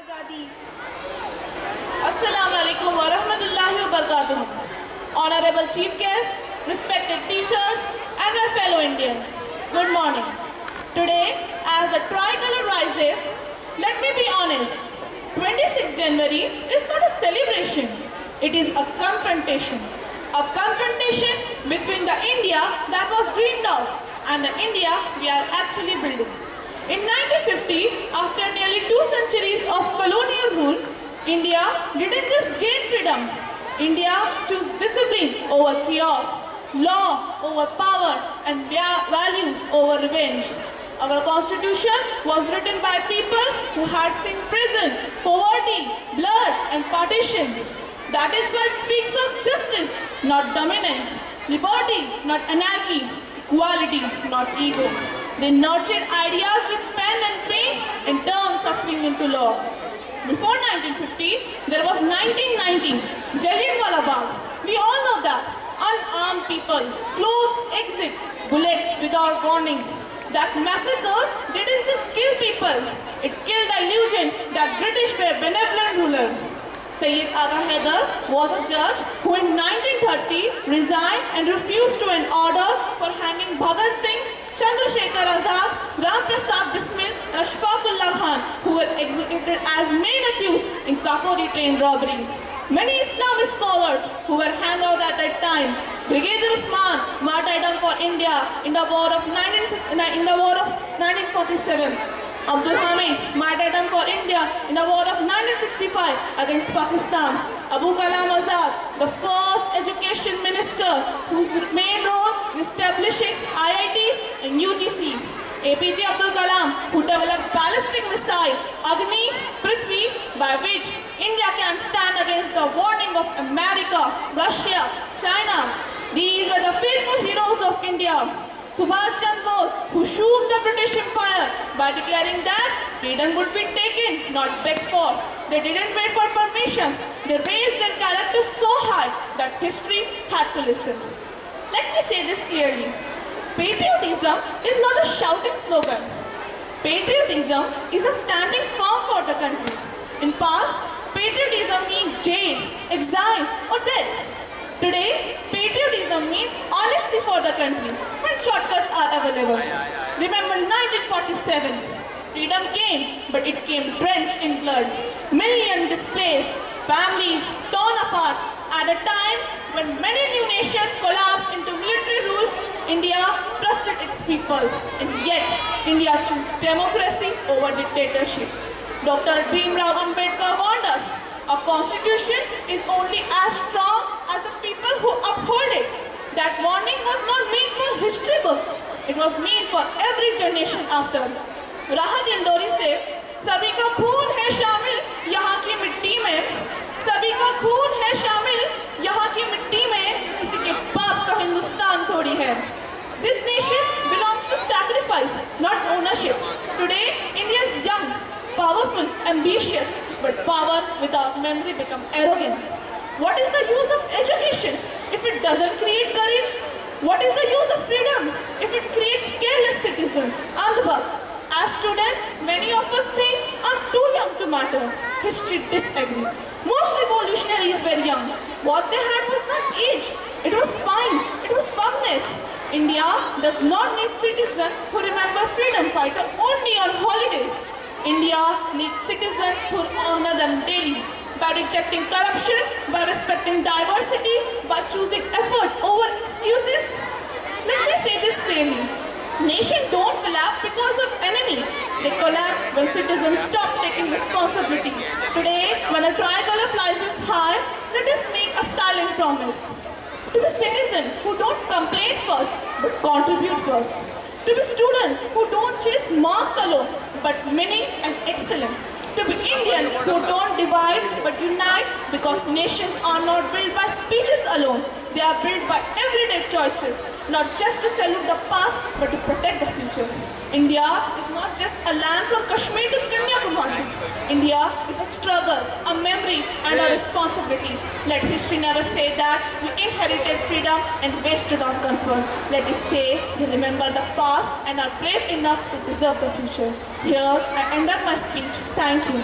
Azadi. Assalamu alaikum wa rahmatullahi wa barakatuh. Honorable Chief Guest, respected teachers, and my fellow Indians, good morning. Today, as the tricolor rises, let me be honest, 26 January is not a celebration, it is a confrontation. A confrontation between the India that was dreamed of and the India we are actually building. In 1950, after nearly 2 centuries of colonial rule, India didn't just gain freedom. India chose discipline over chaos, law over power, and values over revenge. Our constitution was written by people who had seen prison, poverty, blood, and partition. That is why it speaks of justice, not dominance, liberty, not anarchy, equality, not ego. They nurtured ideas with pen and paint and turned suffering into law. Before 1950, there was 1919, Jallianwala Bagh. We all know that. Unarmed people, closed exit, bullets without warning. That massacre didn't just kill people, it killed the illusion that British were benevolent ruler. Sayyid Agha Haidar was a judge who in 1930 resigned and refused to an order for hanging Bhagat Singh, Chandrasekhar Azad, Ram Prasad Bismil, and Ashfaqullah Khan, who were executed as main accused in Kakori train robbery. Many Islamic scholars who were hanged out at that time, Brigadier Usman, martyrdom for India in the war of 1947. Abdul Hamid, martyrdom for India in the war of 1965 against Pakistan. Abu Kalam Azad, the first education minister whose main role in establishing IITs and UGC. APJ Abdul Kalam, who developed ballistic missile Agni Prithvi, by which India can stand against the warning of America, Russia, China. These were the faithful heroes of India. Subhash Chandra Bose, who shook the British Empire by declaring that freedom would be taken, not begged for. They didn't wait for permission. They raised their character so high that history had to listen. Let me say this clearly. Patriotism is not a shouting slogan. Patriotism is a standing firm for the country. In past, patriotism means jail, exile, or death. Today, patriotism means honesty for the country, and shortcuts are available. Remember 1947, freedom came, but it came drenched in blood. Millions displaced, families torn apart. At a time when many new nations collapsed into military rule, India trusted its people, and yet India chose democracy over dictatorship. Dr. Bhimrao Ambedkar warned us, a constitution is only as strong as the people who uphold it. That warning was not meant for history books. It was meant for every generation after. Rahat Indori said, "Sabhi ka khoon hai shamil yahan ki mitti mein. Sabhi ka khoon hai shamil yahan ki mitti mein. Kisi ke baap ka Hindustan thodi hai." This nation belongs to sacrifice, not ownership. Today, India is young, powerful, ambitious, but power without memory becomes arrogance. What is the use of education if it doesn't create courage? What is the use of freedom if it creates careless citizens? Andhbhag. As students, many of us think I'm too young to matter. History disagrees. Most revolutionaries were young. What they had was not age. It was spine. It was firmness. India does not need citizens who remember freedom fighter only on holidays. India needs citizens who honor them daily, by rejecting corruption, by respecting diversity, by choosing effort over excuses. Let me say this clearly. Nations don't collapse because of enemy. They collapse when citizens stop taking responsibility. Today, when a tricolor flies is high, let us make a silent promise. To be citizens who don't complain first, but contribute first. To be students who don't chase marks alone, but meaning and excellence. To be Indian who don't divide but unite, because nations are not built by speeches alone. They are built by everyday choices, not just to salute the past but to protect the future. India is not just a land from Kashmir to Kanyakumari. India is a struggle, a memory, and a responsibility. Let history never say that we inherited freedom and wasted on comfort. Let it say we remember the past and are brave enough to deserve the future. Here I end up my speech. Thank you.